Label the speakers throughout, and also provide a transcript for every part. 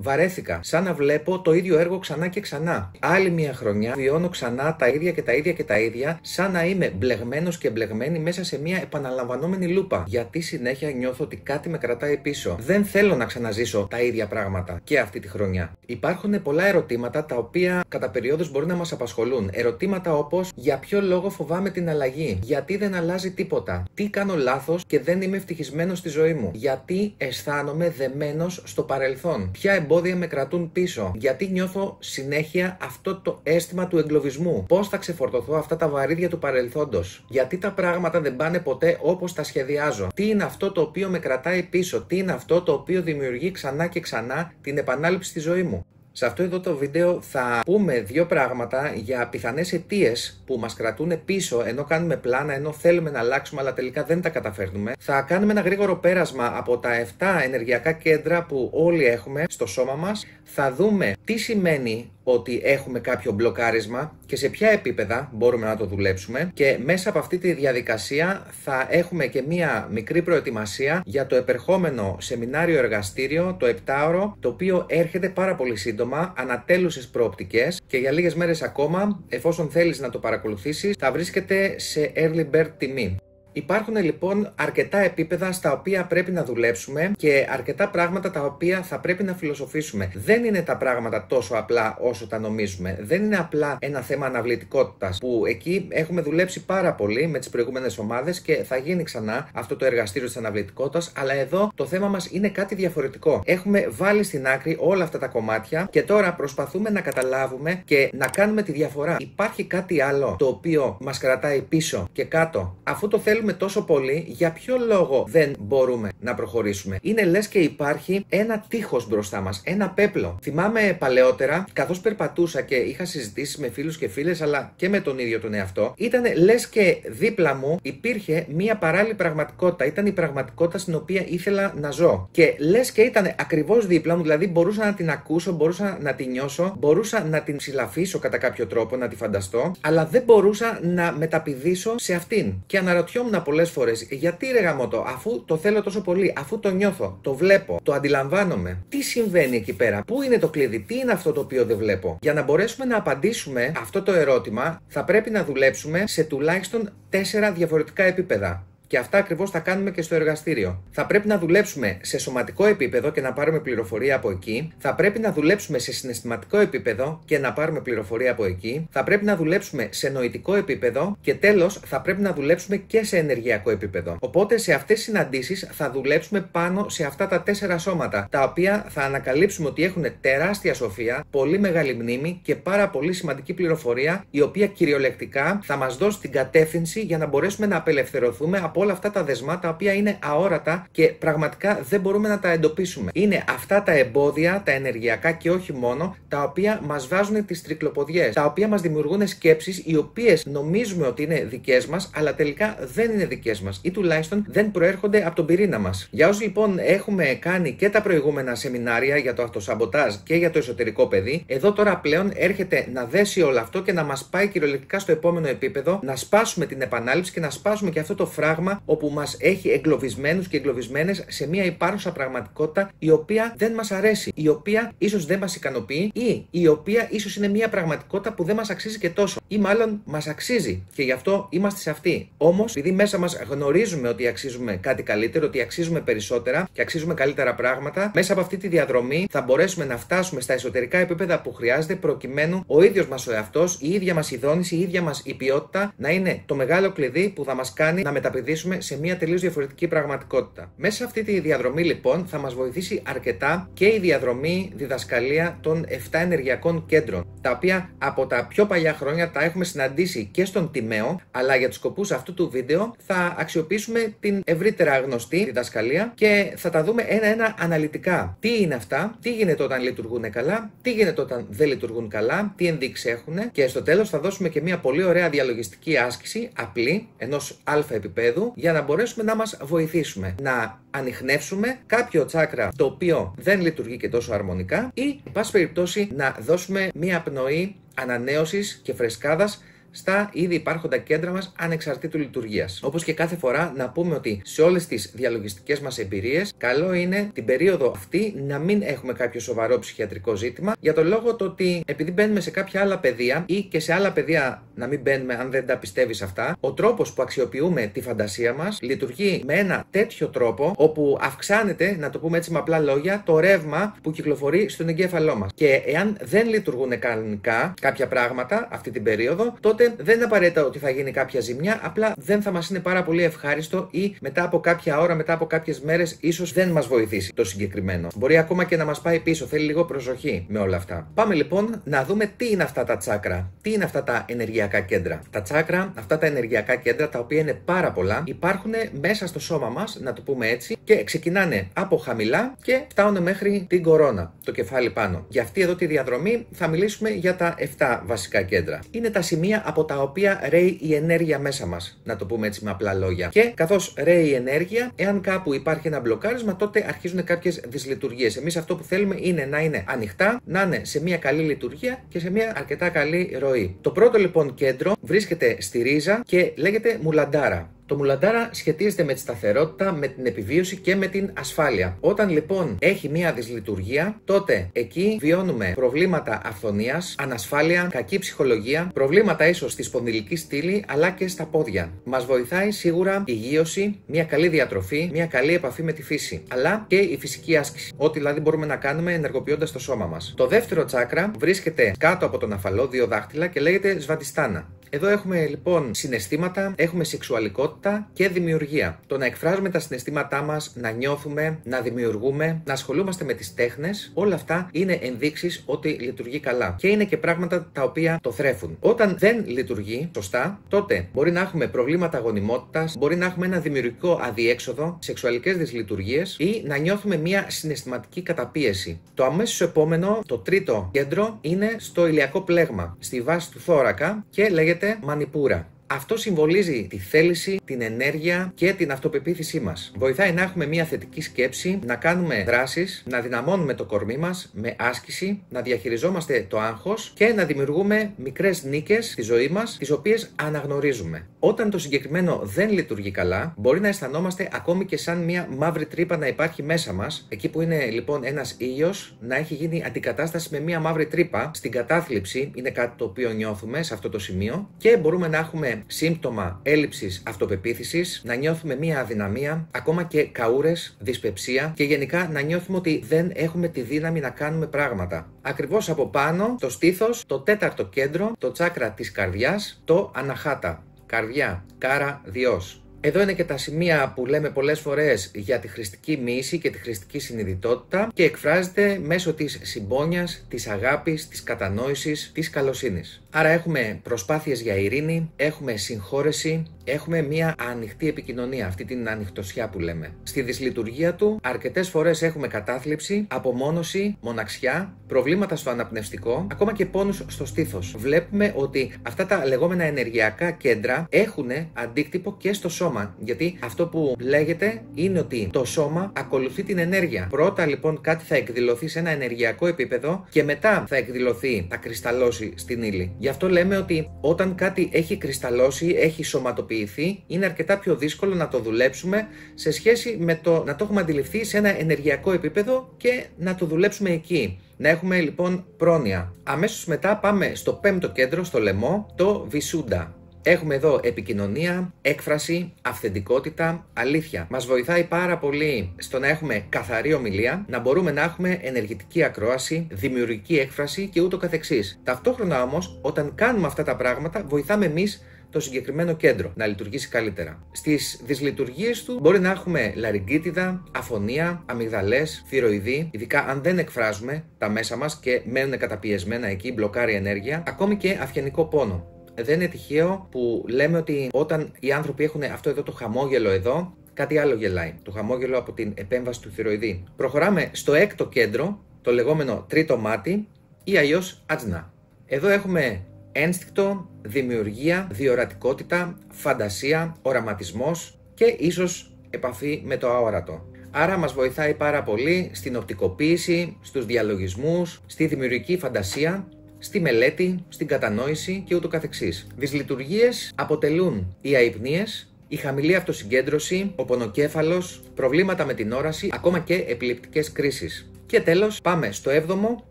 Speaker 1: Βαρέθηκα. Σαν να βλέπω το ίδιο έργο ξανά και ξανά. Άλλη μια χρονιά βιώνω ξανά τα ίδια και τα ίδια και τα ίδια, σαν να είμαι μπλεγμένος και μπλεγμένη μέσα σε μια επαναλαμβανόμενη λούπα. Γιατί συνέχεια νιώθω ότι κάτι με κρατάει πίσω. Δεν θέλω να ξαναζήσω τα ίδια πράγματα και αυτή τη χρονιά. Υπάρχουν πολλά ερωτήματα τα οποία κατά περιόδους μπορεί να μας απασχολούν. Ερωτήματα όπως: για ποιο λόγο φοβάμαι την αλλαγή? Γιατί δεν αλλάζει τίποτα? Τι κάνω λάθος και δεν είμαι ευτυχισμένος στη ζωή μου? Γιατί αισθάνομαι δεμένος στο παρελθόν? Ποια εμπόδια με κρατούν πίσω? Γιατί νιώθω συνέχεια αυτό το αίσθημα του εγκλωβισμού? Πώς θα ξεφορτωθώ αυτά τα βαρύδια του παρελθόντος? Γιατί τα πράγματα δεν πάνε ποτέ όπως τα σχεδιάζω? Τι είναι αυτό το οποίο με κρατάει πίσω? Τι είναι αυτό το οποίο δημιουργεί ξανά και ξανά την επανάληψη στη ζωή μου? Σε αυτό εδώ το βίντεο θα πούμε δύο πράγματα για πιθανές αιτίες που μας κρατούν πίσω ενώ κάνουμε πλάνα, ενώ θέλουμε να αλλάξουμε αλλά τελικά δεν τα καταφέρνουμε. Θα κάνουμε ένα γρήγορο πέρασμα από τα 7 ενεργειακά κέντρα που όλοι έχουμε στο σώμα μας. Θα δούμε τι σημαίνει ότι έχουμε κάποιο μπλοκάρισμα και σε ποια επίπεδα μπορούμε να το δουλέψουμε, και μέσα από αυτή τη διαδικασία θα έχουμε και μία μικρή προετοιμασία για το επερχόμενο σεμινάριο εργαστήριο, το 7ωρο, το οποίο έρχεται πάρα πολύ σύντομα, ανατέλουσες προοπτικές και για λίγες μέρες ακόμα. Εφόσον θέλεις να το παρακολουθήσεις, θα βρίσκεται σε early bird τιμή. Υπάρχουν λοιπόν αρκετά επίπεδα στα οποία πρέπει να δουλέψουμε και αρκετά πράγματα τα οποία θα πρέπει να φιλοσοφήσουμε. Δεν είναι τα πράγματα τόσο απλά όσο τα νομίζουμε. Δεν είναι απλά ένα θέμα αναβλητικότητας, που εκεί έχουμε δουλέψει πάρα πολύ με τις προηγούμενες ομάδες και θα γίνει ξανά αυτό το εργαστήριο της αναβλητικότητας, αλλά εδώ το θέμα μας είναι κάτι διαφορετικό. Έχουμε βάλει στην άκρη όλα αυτά τα κομμάτια και τώρα προσπαθούμε να καταλάβουμε και να κάνουμε τη διαφορά. Υπάρχει κάτι άλλο το οποίο μας κρατάει πίσω και κάτω? Αφού το θέλουμε τόσο πολύ, για ποιο λόγο δεν μπορούμε να προχωρήσουμε? Είναι λες και υπάρχει ένα τείχος μπροστά μας, ένα πέπλο. Θυμάμαι παλαιότερα, καθώς περπατούσα και είχα συζητήσεις με φίλους και φίλες, αλλά και με τον ίδιο τον εαυτό, ήταν λες και δίπλα μου υπήρχε μία παράλληλη πραγματικότητα. Ήταν η πραγματικότητα στην οποία ήθελα να ζω. Και λες και ήταν ακριβώς δίπλα μου, δηλαδή μπορούσα να την ακούσω, μπορούσα να την νιώσω, μπορούσα να την ψηλαφίσω κατά κάποιο τρόπο, να τη φανταστώ, αλλά δεν μπορούσα να μεταπηδήσω σε αυτήν. Και αναρωτιόμουν πολλές φορές, γιατί ρε γαμώτο, αφού το θέλω τόσο πολύ, αφού το νιώθω, το βλέπω, το αντιλαμβάνομαι, τι συμβαίνει εκεί πέρα? Πού είναι το κλειδί? Τι είναι αυτό το οποίο δεν βλέπω? Για να μπορέσουμε να απαντήσουμε αυτό το ερώτημα, θα πρέπει να δουλέψουμε σε τουλάχιστον 4 διαφορετικά επίπεδα. Και αυτά ακριβώς θα κάνουμε και στο εργαστήριο. Θα πρέπει να δουλέψουμε σε σωματικό επίπεδο και να πάρουμε πληροφορία από εκεί. Θα πρέπει να δουλέψουμε σε συναισθηματικό επίπεδο και να πάρουμε πληροφορία από εκεί. Θα πρέπει να δουλέψουμε σε νοητικό επίπεδο και τέλος θα πρέπει να δουλέψουμε και σε ενεργειακό επίπεδο. Οπότε σε αυτές τις συναντήσεις θα δουλέψουμε πάνω σε αυτά τα 4 σώματα, τα οποία θα ανακαλύψουμε ότι έχουν τεράστια σοφία, πολύ μεγάλη μνήμη και πάρα πολύ σημαντική πληροφορία, η οποία κυριολεκτικά θα μας δώσει την κατεύθυνση για να μπορέσουμε να απελευθερωθούμε από όλα αυτά τα δεσμά τα οποία είναι αόρατα και πραγματικά δεν μπορούμε να τα εντοπίσουμε. Είναι αυτά τα εμπόδια, τα ενεργειακά και όχι μόνο, τα οποία μας βάζουν τις τρικλοποδιές, τα οποία μας δημιουργούν σκέψεις οι οποίες νομίζουμε ότι είναι δικές μας, αλλά τελικά δεν είναι δικές μας ή τουλάχιστον δεν προέρχονται από τον πυρήνα μας. Για όσοι λοιπόν έχουμε κάνει και τα προηγούμενα σεμινάρια για το αυτοσαμποτάζ και για το εσωτερικό παιδί, εδώ τώρα πλέον έρχεται να δέσει όλο αυτό και να μας πάει κυριολεκτικά στο επόμενο επίπεδο, να σπάσουμε την επανάληψη και να σπάσουμε και αυτό το φράγμα όπου μας έχει εγκλωβισμένους και εγκλωβισμένες σε μια υπάρχουσα πραγματικότητα η οποία δεν μας αρέσει, η οποία ίσως δεν μας ικανοποιεί ή η οποία ίσως είναι μια πραγματικότητα που δεν μας αξίζει και τόσο, ή μάλλον μας αξίζει και γι' αυτό είμαστε σε αυτή. Όμως, επειδή μέσα μας γνωρίζουμε ότι αξίζουμε κάτι καλύτερο, ότι αξίζουμε περισσότερα και αξίζουμε καλύτερα πράγματα, μέσα από αυτή τη διαδρομή θα μπορέσουμε να φτάσουμε στα εσωτερικά επίπεδα που χρειάζεται, προκειμένου ο ίδιος μας ο εαυτός, η ίδια μας η δόνηση, η ίδια μας η ποιότητα να είναι το μεγάλο κλειδί που θα μας κάνει να μεταπηδήσουμε σε μια τελείως διαφορετική πραγματικότητα. Μέσα σε αυτή τη διαδρομή λοιπόν θα μας βοηθήσει αρκετά και η διαδρομή διδασκαλία των 7 ενεργειακών κέντρων, τα οποία από τα πιο παλιά χρόνια τα έχουμε συναντήσει και στον Τιμαίο, αλλά για τους σκοπούς αυτού του βίντεο θα αξιοποιήσουμε την ευρύτερα γνωστή διδασκαλία και θα τα δούμε ένα-ένα αναλυτικά. Τι είναι αυτά, τι γίνεται όταν λειτουργούν καλά, τι γίνεται όταν δεν λειτουργούν καλά, τι ενδείξεις έχουν, και στο τέλος θα δώσουμε και μια πολύ ωραία διαλογιστική άσκηση, απλή, ενός αλφα επίπεδου, για να μπορέσουμε να μας βοηθήσουμε να ανιχνεύσουμε κάποιο τσάκρα το οποίο δεν λειτουργεί και τόσο αρμονικά ή, εν πάση περιπτώσει, να δώσουμε μία πνοή ανανέωσης και φρεσκάδας στα ήδη υπάρχοντα κέντρα μας ανεξαρτήτου λειτουργίας. Όπως και κάθε φορά, να πούμε ότι σε όλες τις διαλογιστικές μας εμπειρίες, καλό είναι την περίοδο αυτή να μην έχουμε κάποιο σοβαρό ψυχιατρικό ζήτημα, για τον λόγο το ότι επειδή μπαίνουμε σε κάποια άλλα πεδία ή και σε άλλα πεδία να μην μπαίνουμε αν δεν τα πιστεύεις αυτά, ο τρόπος που αξιοποιούμε τη φαντασία μας λειτουργεί με ένα τέτοιο τρόπο όπου αυξάνεται, να το πούμε έτσι με απλά λόγια, το ρεύμα που κυκλοφορεί στον εγκέφαλό μας. Και εάν δεν λειτουργούν κανονικά κάποια πράγματα αυτή την περίοδο, τότε δεν είναι απαραίτητα ότι θα γίνει κάποια ζημιά, απλά δεν θα μας είναι πάρα πολύ ευχάριστο ή μετά από κάποια ώρα, μετά από κάποιες μέρες, ίσως δεν μας βοηθήσει το συγκεκριμένο. Μπορεί ακόμα και να μας πάει πίσω, θέλει λίγο προσοχή με όλα αυτά. Πάμε λοιπόν να δούμε τι είναι αυτά τα τσάκρα, τι είναι αυτά τα ενεργειακά κέντρα. Τα τσάκρα, αυτά τα ενεργειακά κέντρα, τα οποία είναι πάρα πολλά, υπάρχουν μέσα στο σώμα μας, να το πούμε έτσι, και ξεκινάνε από χαμηλά και φτάνουν μέχρι την κορώνα, το κεφάλι πάνω. Για αυτή εδώ τη διαδρομή θα μιλήσουμε για τα 7 βασικά κέντρα. Είναι τα σημεία από τα οποία ρέει η ενέργεια μέσα μας, να το πούμε έτσι με απλά λόγια. Και καθώς ρέει η ενέργεια, εάν κάπου υπάρχει ένα μπλοκάρισμα, τότε αρχίζουν κάποιες δυσλειτουργίες. Εμείς αυτό που θέλουμε είναι να είναι ανοιχτά, να είναι σε μια καλή λειτουργία και σε μια αρκετά καλή ροή. Το πρώτο λοιπόν κέντρο βρίσκεται στη ρίζα και λέγεται μουλαντάρα. Το μουλαντάρα σχετίζεται με τη σταθερότητα, με την επιβίωση και με την ασφάλεια. Όταν λοιπόν έχει μία δυσλειτουργία, τότε εκεί βιώνουμε προβλήματα αυθονίας, ανασφάλεια, κακή ψυχολογία, προβλήματα ίσως στη σπονδυλική στήλη αλλά και στα πόδια. Μας βοηθάει σίγουρα η υγείωση, μία καλή διατροφή, μία καλή επαφή με τη φύση, αλλά και η φυσική άσκηση. Ό,τι δηλαδή μπορούμε να κάνουμε ενεργοποιώντας το σώμα μας. Το δεύτερο τσάκρα βρίσκεται κάτω από τον αφαλό, 2 δάχτυλα, και λέγεται σβαντιστάνα. Εδώ έχουμε λοιπόν συναισθήματα, έχουμε σεξουαλικότητα και δημιουργία. Το να εκφράζουμε τα συναισθήματά μας, να νιώθουμε, να δημιουργούμε, να ασχολούμαστε με τις τέχνες, όλα αυτά είναι ενδείξεις ότι λειτουργεί καλά. Και είναι και πράγματα τα οποία το θρέφουν. Όταν δεν λειτουργεί σωστά, τότε μπορεί να έχουμε προβλήματα γονιμότητας, μπορεί να έχουμε ένα δημιουργικό αδιέξοδο, σεξουαλικές δυσλειτουργίες ή να νιώθουμε μια συναισθηματική καταπίεση. Το αμέσως επόμενο, το τρίτο κέντρο, είναι στο ηλιακό πλέγμα, στη βάση του θώρακα και λέγεται Μανιπούρα. Αυτό συμβολίζει τη θέληση, την ενέργεια και την αυτοπεποίθησή μας. Βοηθάει να έχουμε μια θετική σκέψη, να κάνουμε δράσεις, να δυναμώνουμε το κορμί μας με άσκηση, να διαχειριζόμαστε το άγχος και να δημιουργούμε μικρές νίκες στη ζωή μας, τις οποίες αναγνωρίζουμε. Όταν το συγκεκριμένο δεν λειτουργεί καλά, μπορεί να αισθανόμαστε ακόμη και σαν μια μαύρη τρύπα να υπάρχει μέσα μας. Εκεί που είναι λοιπόν ένας ήλιος, να έχει γίνει αντικατάσταση με μια μαύρη τρύπα. Στην κατάθλιψη είναι κάτι το οποίο νιώθουμε σε αυτό το σημείο και μπορούμε να έχουμε σύμπτωμα έλλειψης αυτοπεποίθησης, να νιώθουμε μία αδυναμία, ακόμα και καούρες, δυσπεψία και γενικά να νιώθουμε ότι δεν έχουμε τη δύναμη να κάνουμε πράγματα. Ακριβώς από πάνω, το στήθος, το τέταρτο κέντρο, το τσάκρα της καρδιάς, το αναχάτα. Καρδιά, κάρα, διός. Εδώ είναι και τα σημεία που λέμε πολλές φορές για τη χρηστική μοίηση και τη χρηστική συνειδητότητα και εκφράζεται μέσω της συμπόνιας, της αγάπης, της κατανόησης, της καλοσύνης. Άρα έχουμε προσπάθειες για ειρήνη, έχουμε συγχώρεση, έχουμε μια ανοιχτή επικοινωνία, αυτή την ανοιχτωσιά που λέμε. Στη δυσλειτουργία του, αρκετές φορές έχουμε κατάθλιψη, απομόνωση, μοναξιά, προβλήματα στο αναπνευστικό, ακόμα και πόνους στο στήθος. Βλέπουμε ότι αυτά τα λεγόμενα ενεργειακά κέντρα έχουν αντίκτυπο και στο σώμα. Γιατί αυτό που λέγεται είναι ότι το σώμα ακολουθεί την ενέργεια. Πρώτα λοιπόν κάτι θα εκδηλωθεί σε ένα ενεργειακό επίπεδο και μετά θα εκδηλωθεί, θα κρυσταλλώσει στην ύλη. Γι' αυτό λέμε ότι όταν κάτι έχει κρυσταλλώσει, έχει σωματοποιηθεί, είναι αρκετά πιο δύσκολο να το δουλέψουμε σε σχέση με το να το έχουμε αντιληφθεί σε ένα ενεργειακό επίπεδο και να το δουλέψουμε εκεί. Να έχουμε λοιπόν πρόνοια. Αμέσως μετά πάμε στο πέμπτο κέντρο, στο λαιμό, το Βισούντα. Έχουμε εδώ επικοινωνία, έκφραση, αυθεντικότητα, αλήθεια. Μας βοηθάει πάρα πολύ στο να έχουμε καθαρή ομιλία, να μπορούμε να έχουμε ενεργητική ακρόαση, δημιουργική έκφραση και ούτω καθεξής. Ταυτόχρονα όμως, όταν κάνουμε αυτά τα πράγματα, βοηθάμε εμείς το συγκεκριμένο κέντρο να λειτουργήσει καλύτερα. Στις δυσλειτουργίες του μπορεί να έχουμε λαρυγγίτιδα, αφωνία, αμυγδαλές, θηροειδή, ειδικά αν δεν εκφράζουμε τα μέσα μας και μένουν καταπιεσμένα εκεί, μπλοκάρει ενέργεια, ακόμη και αυγενικό πόνο. Δεν είναι τυχαίο που λέμε ότι όταν οι άνθρωποι έχουν αυτό εδώ το χαμόγελο εδώ, κάτι άλλο γελάει. Το χαμόγελο από την επέμβαση του θηροειδή. Προχωράμε στο έκτο κέντρο, το λεγόμενο τρίτο μάτι ή αλλιώς άτζνα. Εδώ έχουμε ένστικτο, δημιουργία, διορατικότητα, φαντασία, οραματισμός και ίσως επαφή με το αόρατο. Άρα μας βοηθάει πάρα πολύ στην οπτικοποίηση, στους διαλογισμούς, στη δημιουργική φαντασία, στη μελέτη, στην κατανόηση και ούτω καθεξής. Δυσλειτουργίες αποτελούν οι αϊπνίες, η χαμηλή αυτοσυγκέντρωση, ο πονοκέφαλος, προβλήματα με την όραση, ακόμα και επιληπτικές κρίσεις. Και τέλος, πάμε στο 7ο,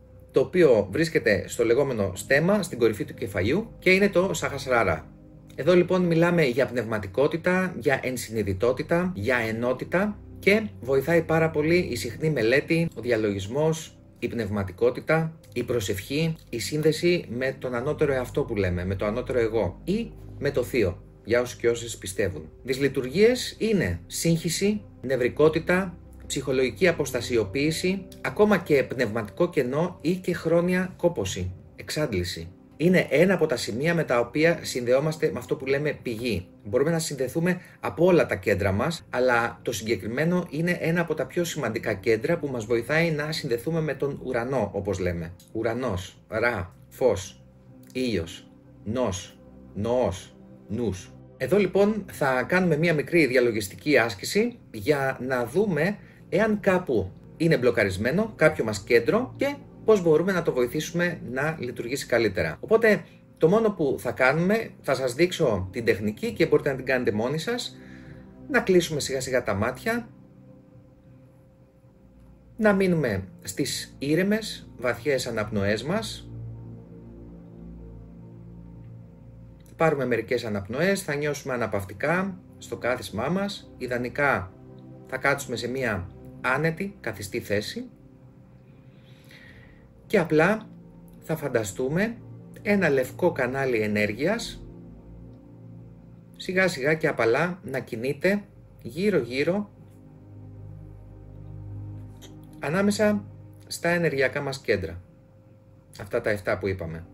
Speaker 1: το οποίο βρίσκεται στο λεγόμενο στέμα, στην κορυφή του κεφαλιού και είναι το Σαχασράρα. Εδώ λοιπόν μιλάμε για πνευματικότητα, για ενσυνειδητότητα, για ενότητα και βοηθάει πάρα πολύ η συχνή μελέτη, ο διαλογισμός, η πνευματικότητα, η προσευχή, η σύνδεση με τον ανώτερο εαυτό που λέμε, με το ανώτερο εγώ ή με το θείο, για όσους και όσες πιστεύουν. Δυσλειτουργίες είναι σύγχυση, νευρικότητα, ψυχολογική αποστασιοποίηση, ακόμα και πνευματικό κενό ή και χρόνια κόπωση, εξάντληση. Είναι ένα από τα σημεία με τα οποία συνδεόμαστε με αυτό που λέμε πηγή. Μπορούμε να συνδεθούμε από όλα τα κέντρα μας, αλλά το συγκεκριμένο είναι ένα από τα πιο σημαντικά κέντρα που μας βοηθάει να συνδεθούμε με τον ουρανό, όπως λέμε. Ουρανός, ρα, φως, ήλιος, νος, νοός, νους. Εδώ λοιπόν θα κάνουμε μία μικρή διαλογιστική άσκηση για να δούμε εάν κάπου είναι μπλοκαρισμένο κάποιο μας κέντρο και πώς μπορούμε να το βοηθήσουμε να λειτουργήσει καλύτερα. Οπότε το μόνο που θα κάνουμε, θα σας δείξω την τεχνική και μπορείτε να την κάνετε μόνοι σας, να κλείσουμε σιγά σιγά τα μάτια, να μείνουμε στις ήρεμες, βαθιές αναπνοές μας. Πάρουμε μερικές αναπνοές, θα νιώσουμε αναπαυτικά στο κάθισμά μας. Ιδανικά θα κάτσουμε σε μία άνετη, καθιστή θέση και απλά θα φανταστούμε ένα λευκό κανάλι ενέργειας σιγά σιγά και απαλά να κινείται γύρω γύρω ανάμεσα στα ενεργειακά μας κέντρα. Αυτά τα 7 που είπαμε.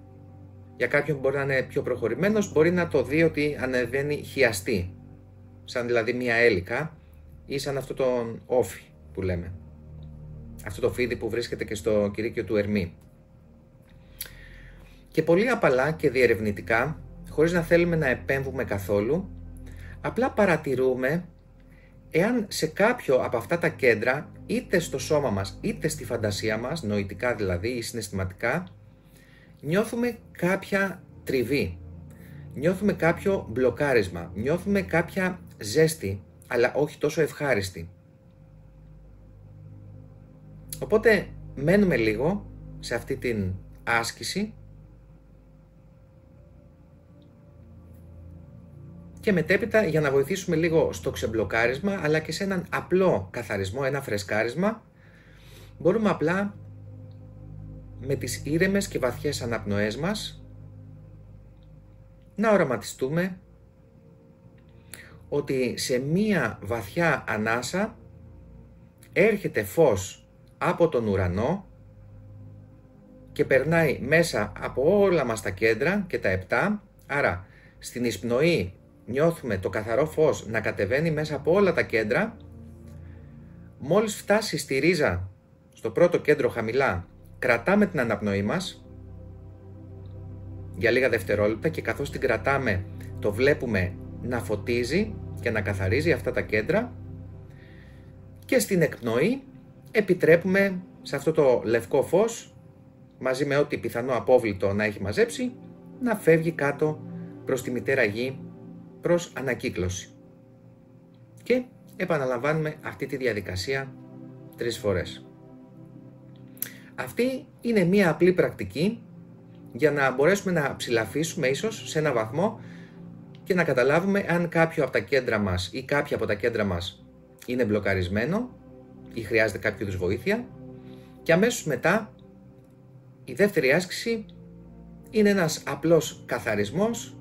Speaker 1: Για κάποιον μπορεί να είναι πιο προχωρημένος, μπορεί να το δει ότι ανεβαίνει χιαστή, σαν δηλαδή μία έλικα ή σαν αυτό τον όφι που λέμε. Αυτό το φίδι που βρίσκεται και στο κηρύκιο του Ερμή. Και πολύ απαλά και διερευνητικά, χωρίς να θέλουμε να επέμβουμε καθόλου, απλά παρατηρούμε εάν σε κάποιο από αυτά τα κέντρα, είτε στο σώμα μας, είτε στη φαντασία μας, νοητικά δηλαδή ή συναισθηματικά, νιώθουμε κάποια τριβή, νιώθουμε κάποιο μπλοκάρισμα, νιώθουμε κάποια ζέστη, αλλά όχι τόσο ευχάριστη. Οπότε μένουμε λίγο σε αυτή την άσκηση και μετέπειτα για να βοηθήσουμε λίγο στο ξεμπλοκάρισμα αλλά και σε έναν απλό καθαρισμό, ένα φρεσκάρισμα, μπορούμε απλά με τις ήρεμες και βαθιές αναπνοές μας να οραματιστούμε ότι σε μία βαθιά ανάσα έρχεται φως από τον ουρανό και περνάει μέσα από όλα μας τα κέντρα και τα 7, άρα στην εισπνοή νιώθουμε το καθαρό φως να κατεβαίνει μέσα από όλα τα κέντρα. Μόλις φτάσει στη ρίζα, στο πρώτο κέντρο χαμηλά, κρατάμε την αναπνοή μας για λίγα δευτερόλεπτα και καθώς την κρατάμε το βλέπουμε να φωτίζει και να καθαρίζει αυτά τα κέντρα και στην εκπνοή επιτρέπουμε σε αυτό το λευκό φως μαζί με ό,τι πιθανό απόβλητο να έχει μαζέψει να φεύγει κάτω προς τη μητέρα γη, προς ανακύκλωση. Και επαναλαμβάνουμε αυτή τη διαδικασία 3 φορές. Αυτή είναι μία απλή πρακτική για να μπορέσουμε να ψηλαφίσουμε ίσως σε ένα βαθμό και να καταλάβουμε αν κάποιο από τα κέντρα μας ή κάποια από τα κέντρα μας είναι μπλοκαρισμένο ή χρειάζεται κάποιο είδους βοήθεια. Και αμέσως μετά η δεύτερη άσκηση είναι ένας απλός καθαρισμός,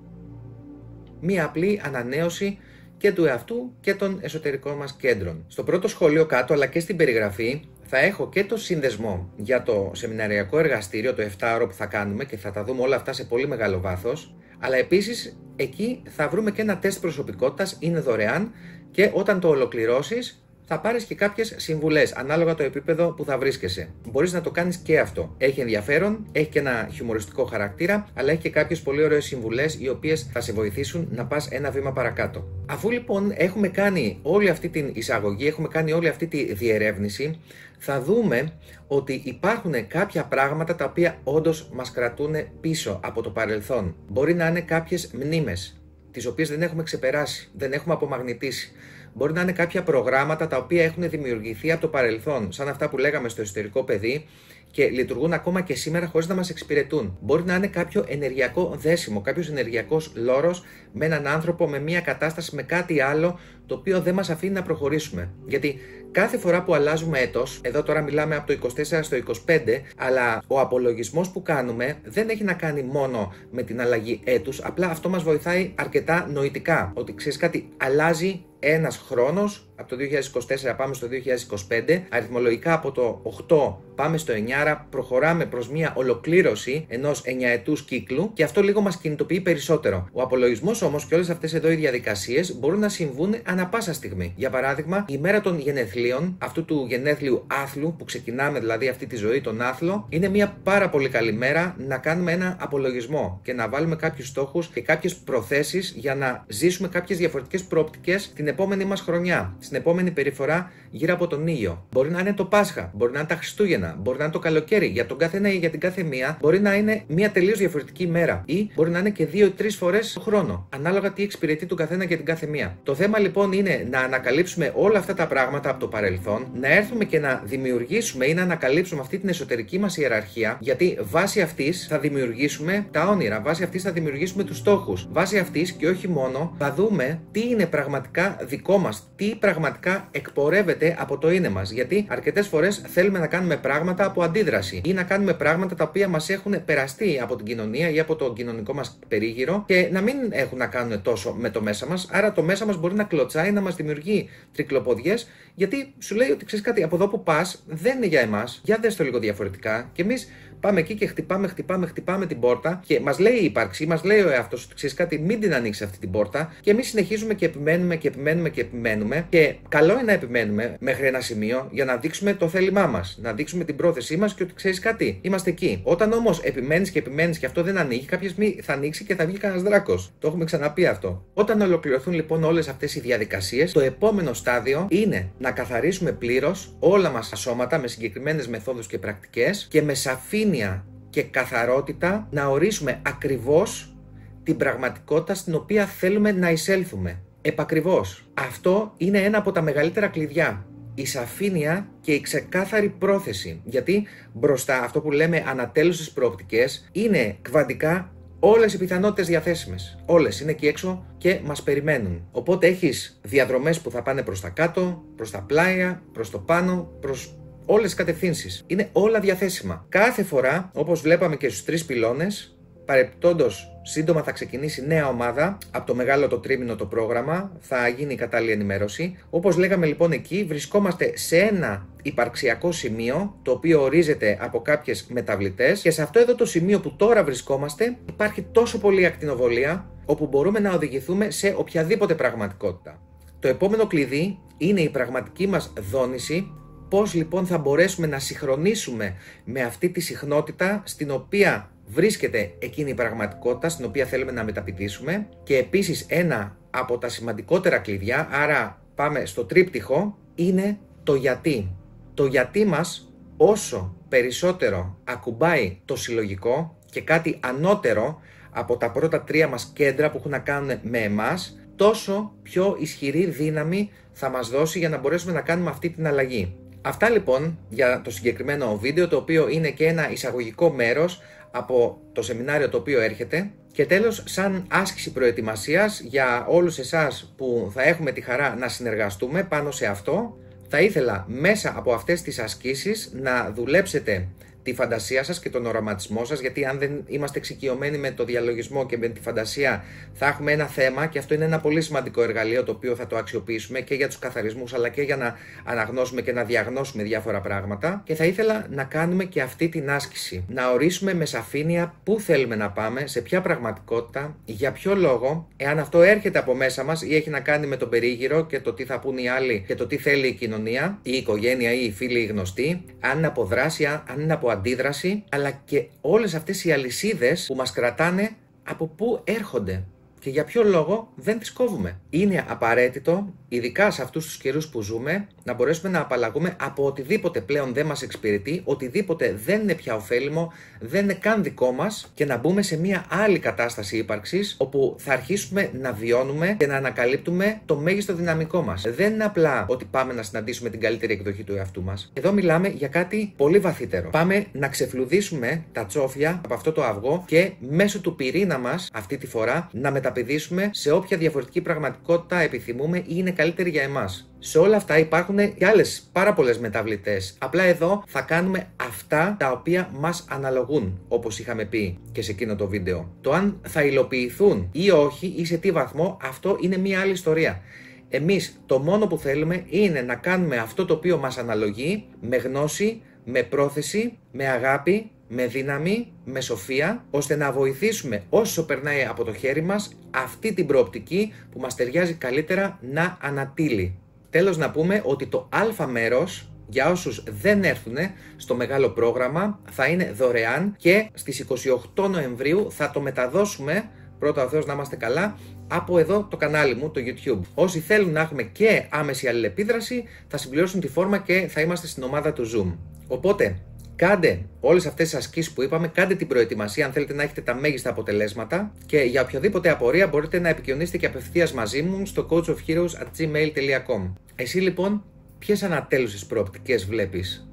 Speaker 1: μία απλή ανανέωση και του εαυτού και των εσωτερικών μας κέντρων. Στο πρώτο σχόλιο κάτω αλλά και στην περιγραφή θα έχω και το σύνδεσμο για το σεμιναριακό εργαστήριο, το 7ωρο που θα κάνουμε και θα τα δούμε όλα αυτά σε πολύ μεγάλο βάθος, αλλά επίσης εκεί θα βρούμε και ένα τεστ προσωπικότητας, είναι δωρεάν και όταν το ολοκληρώσεις θα πάρεις και κάποιες συμβουλές ανάλογα το επίπεδο που θα βρίσκεσαι. Μπορείς να το κάνεις και αυτό. Έχει ενδιαφέρον, έχει και ένα χιουμοριστικό χαρακτήρα, αλλά έχει και κάποιες πολύ ωραίες συμβουλές οι οποίες θα σε βοηθήσουν να πας ένα βήμα παρακάτω. Αφού λοιπόν έχουμε κάνει όλη αυτή την εισαγωγή, έχουμε κάνει όλη αυτή τη διερεύνηση, θα δούμε ότι υπάρχουν κάποια πράγματα τα οποία όντως μας κρατούν πίσω από το παρελθόν. Μπορεί να είναι κάποιες μνήμες, τις οποίες δεν έχουμε ξεπεράσει, δεν έχουμε απομαγνητήσει. Μπορεί να είναι κάποια προγράμματα τα οποία έχουν δημιουργηθεί από το παρελθόν, σαν αυτά που λέγαμε στο εσωτερικό παιδί και λειτουργούν ακόμα και σήμερα χωρίς να μας εξυπηρετούν. Μπορεί να είναι κάποιο ενεργειακό δέσιμο, κάποιος ενεργειακός λόρος με έναν άνθρωπο, με μια κατάσταση, με κάτι άλλο, το οποίο δεν μας αφήνει να προχωρήσουμε. Γιατί κάθε φορά που αλλάζουμε έτος, εδώ τώρα μιλάμε από το 24 στο 25, αλλά ο απολογισμός που κάνουμε δεν έχει να κάνει μόνο με την αλλαγή έτους, απλά αυτό μας βοηθάει αρκετά νοητικά. Ότι ξέρεις κάτι, αλλάζει ένας χρόνος, από το 2024 πάμε στο 2025, αριθμολογικά από το 8 πάμε στο 9, προχωράμε προς μια ολοκλήρωση ενός 9ετούς κύκλου και αυτό λίγο μας κινητοποιεί περισσότερο. Ο απολογισμός όμως και όλες αυτές εδώ οι διαδικασίες μπορούν να συμβούν ανα πάσα στιγμή. Για παράδειγμα, η μέρα των γενεθλίων, αυτού του γενέθλιου άθλου που ξεκινάμε δηλαδή αυτή τη ζωή, τον άθλο, είναι μια πάρα πολύ καλή μέρα να κάνουμε ένα απολογισμό και να βάλουμε κάποιους στόχους και κάποιες προθέσεις για να ζήσουμε κάποιες διαφορετικές προοπτικές την επόμενη μας χρονιά, στην επόμενη περιφορά γύρω από τον ήλιο. Μπορεί να είναι το Πάσχα, μπορεί να είναι τα Χριστούγεννα, μπορεί να είναι το καλοκαίρι. Για τον καθένα ή για την κάθε μία μπορεί να είναι μια τελείως διαφορετική μέρα ή μπορεί να είναι και 2-3 φορές το χρόνο, ανάλογα τι εξυπηρετεί τον καθένα και την κάθε μία. Το θέμα λοιπόν είναι να ανακαλύψουμε όλα αυτά τα πράγματα από το παρελθόν, να έρθουμε και να δημιουργήσουμε ή να ανακαλύψουμε αυτή την εσωτερική μας ιεραρχία, γιατί βάσει αυτής θα δημιουργήσουμε τα όνειρα, βάσει αυτής θα δημιουργήσουμε τους στόχους, βάσει αυτής και όχι μόνο θα δούμε τι είναι πραγματικά δικό μας, τι πραγματικά εκπορεύεται από το είναι μας. Γιατί αρκετές φορές θέλουμε να κάνουμε πράγματα από αντίδραση ή να κάνουμε πράγματα τα οποία μας έχουν περαστεί από την κοινωνία ή από το κοινωνικό μας περίγυρο και να μην έχουν να κάνουν τόσο με το μέσα μας. Άρα το μέσα μας μπορεί να κλωτσάει, να μας δημιουργεί τρικλοποδιές, γιατί σου λέει ότι ξέρεις κάτι, από εδώ που πας δεν είναι για εμάς, για δες το λίγο διαφορετικά. Και εμείς πάμε εκεί και χτυπάμε την πόρτα και μας λέει η ύπαρξη, μας λέει ο εαυτός ότι ξέρεις κάτι, μην την ανοίξει αυτή την πόρτα. Και εμείς συνεχίζουμε και επιμένουμε και καλό είναι να επιμένουμε μέχρι ένα σημείο για να δείξουμε το θέλημά μας, να δείξουμε την πρόθεσή μας και ότι ξέρεις κάτι, είμαστε εκεί. Όταν όμως επιμένεις και αυτό δεν ανοίγει, κάποια στιγμή θα ανοίξει και θα βγει κανένας δράκος. Το έχουμε ξαναπεί αυτό. Όταν ολοκληρωθούν λοιπόν όλες αυτές οι διαδικασίες, το επόμενο στάδιο είναι να καθαρίσουμε πλήρως όλα μας τα σώματα με συγκεκριμένες μεθόδους και πρακτικές και με σαφήνεια και καθαρότητα να ορίσουμε ακριβώς την πραγματικότητα στην οποία θέλουμε να εισέλθουμε. Επακριβώς. Αυτό είναι ένα από τα μεγαλύτερα κλειδιά. Η σαφήνεια και η ξεκάθαρη πρόθεση. Γιατί μπροστά αυτό που λέμε ανατέλουσες προοπτικές είναι κβαντικά όλες οι πιθανότητες διαθέσιμες. Όλες είναι εκεί έξω και μας περιμένουν. Οπότε έχεις διαδρομές που θα πάνε προς τα κάτω, προς τα πλάια, προς το πάνω, προς όλες τις κατευθύνσεις. Είναι όλα διαθέσιμα. Κάθε φορά, όπως βλέπαμε και στους 3 πυλώνες, παρεπτόντως, σύντομα θα ξεκινήσει νέα ομάδα, από το μεγάλο το τρίμηνο το πρόγραμμα, θα γίνει η κατάλληλη ενημέρωση. Όπως λέγαμε λοιπόν εκεί, βρισκόμαστε σε ένα υπαρξιακό σημείο, το οποίο ορίζεται από κάποιες μεταβλητές και σε αυτό εδώ το σημείο που τώρα βρισκόμαστε υπάρχει τόσο πολλή ακτινοβολία, όπου μπορούμε να οδηγηθούμε σε οποιαδήποτε πραγματικότητα. Το επόμενο κλειδί είναι η πραγματική μας δόνηση. Πώς λοιπόν θα μπορέσουμε να συγχρονίσουμε με αυτή τη συχνότητα στην οποία βρίσκεται εκείνη η πραγματικότητα στην οποία θέλουμε να μεταπηδήσουμε και επίσης ένα από τα σημαντικότερα κλειδιά, άρα πάμε στο τρίπτυχο, είναι το γιατί. Το γιατί μας όσο περισσότερο ακουμπάει το συλλογικό και κάτι ανώτερο από τα πρώτα 3 μας κέντρα που έχουν να κάνουν με εμάς, τόσο πιο ισχυρή δύναμη θα μας δώσει για να μπορέσουμε να κάνουμε αυτή την αλλαγή. Αυτά λοιπόν για το συγκεκριμένο βίντεο, το οποίο είναι και ένα εισαγωγικό μέρος από το σεμινάριο το οποίο έρχεται. Και τέλος, σαν άσκηση προετοιμασίας για όλους εσάς που θα έχουμε τη χαρά να συνεργαστούμε πάνω σε αυτό, θα ήθελα μέσα από αυτές τις ασκήσεις να δουλέψετε τη φαντασία σας και τον οραματισμό σας, γιατί αν δεν είμαστε εξοικειωμένοι με το διαλογισμό και με τη φαντασία, θα έχουμε ένα θέμα και αυτό είναι ένα πολύ σημαντικό εργαλείο το οποίο θα το αξιοποιήσουμε και για τους καθαρισμούς αλλά και για να αναγνώσουμε και να διαγνώσουμε διάφορα πράγματα. Και θα ήθελα να κάνουμε και αυτή την άσκηση. Να ορίσουμε με σαφήνεια πού θέλουμε να πάμε, σε ποια πραγματικότητα, για ποιο λόγο, εάν αυτό έρχεται από μέσα μας ή έχει να κάνει με τον περίγυρο και το τι θα πούν οι άλλοι και το τι θέλει η κοινωνία, η οικογένεια ή οι φίλοι ή οι γνωστοί, αν είναι από δράση, αν είναι από αντίδραση, αλλά και όλες αυτές οι αλυσίδες που μας κρατάνε από πού έρχονται και για ποιο λόγο δεν τις κόβουμε. Είναι απαραίτητο, ειδικά σε αυτούς τους καιρούς που ζούμε, να μπορέσουμε να απαλλαγούμε από οτιδήποτε πλέον δεν μας εξυπηρετεί, οτιδήποτε δεν είναι πια ωφέλιμο, δεν είναι καν δικό μας και να μπούμε σε μια άλλη κατάσταση ύπαρξης όπου θα αρχίσουμε να βιώνουμε και να ανακαλύπτουμε το μέγιστο δυναμικό μας. Δεν είναι απλά ότι πάμε να συναντήσουμε την καλύτερη εκδοχή του εαυτού μας. Εδώ μιλάμε για κάτι πολύ βαθύτερο. Πάμε να ξεφλουδίσουμε τα τσόφια από αυτό το αυγό και μέσω του πυρήνα μας αυτή τη φορά να μεταπηδήσουμε σε όποια διαφορετική πραγματικότητα επιθυμούμε ή είναι καλύτερη για εμάς. Σε όλα αυτά υπάρχουν και άλλες πάρα πολλές μεταβλητές. Απλά εδώ θα κάνουμε αυτά τα οποία μας αναλογούν, όπως είχαμε πει και σε εκείνο το βίντεο. Το αν θα υλοποιηθούν ή όχι ή σε τι βαθμό, αυτό είναι μια άλλη ιστορία. Εμείς το μόνο που θέλουμε είναι να κάνουμε αυτό το οποίο μας αναλογεί με γνώση, με πρόθεση, με αγάπη, με δύναμη, με σοφία, ώστε να βοηθήσουμε όσο περνάει από το χέρι μας αυτή την προοπτική που μας ταιριάζει καλύτερα να ανατείλει. Τέλος να πούμε ότι το α μέρος, για όσους δεν έρθουν στο μεγάλο πρόγραμμα, θα είναι δωρεάν και στις 28 Νοεμβρίου θα το μεταδώσουμε, πρώτα ο Θεός να είμαστε καλά, από εδώ το κανάλι μου, το YouTube. Όσοι θέλουν να έχουμε και άμεση αλληλεπίδραση, θα συμπληρώσουν τη φόρμα και θα είμαστε στην ομάδα του Zoom. Οπότε, κάντε όλες αυτές τις ασκήσεις που είπαμε, κάντε την προετοιμασία αν θέλετε να έχετε τα μέγιστα αποτελέσματα και για οποιοδήποτε απορία μπορείτε να επικοινωνήσετε και απευθείας μαζί μου στο coachofheroes@gmail.com. Εσύ λοιπόν, ποιες ανατέλουσες προοπτικές βλέπεις?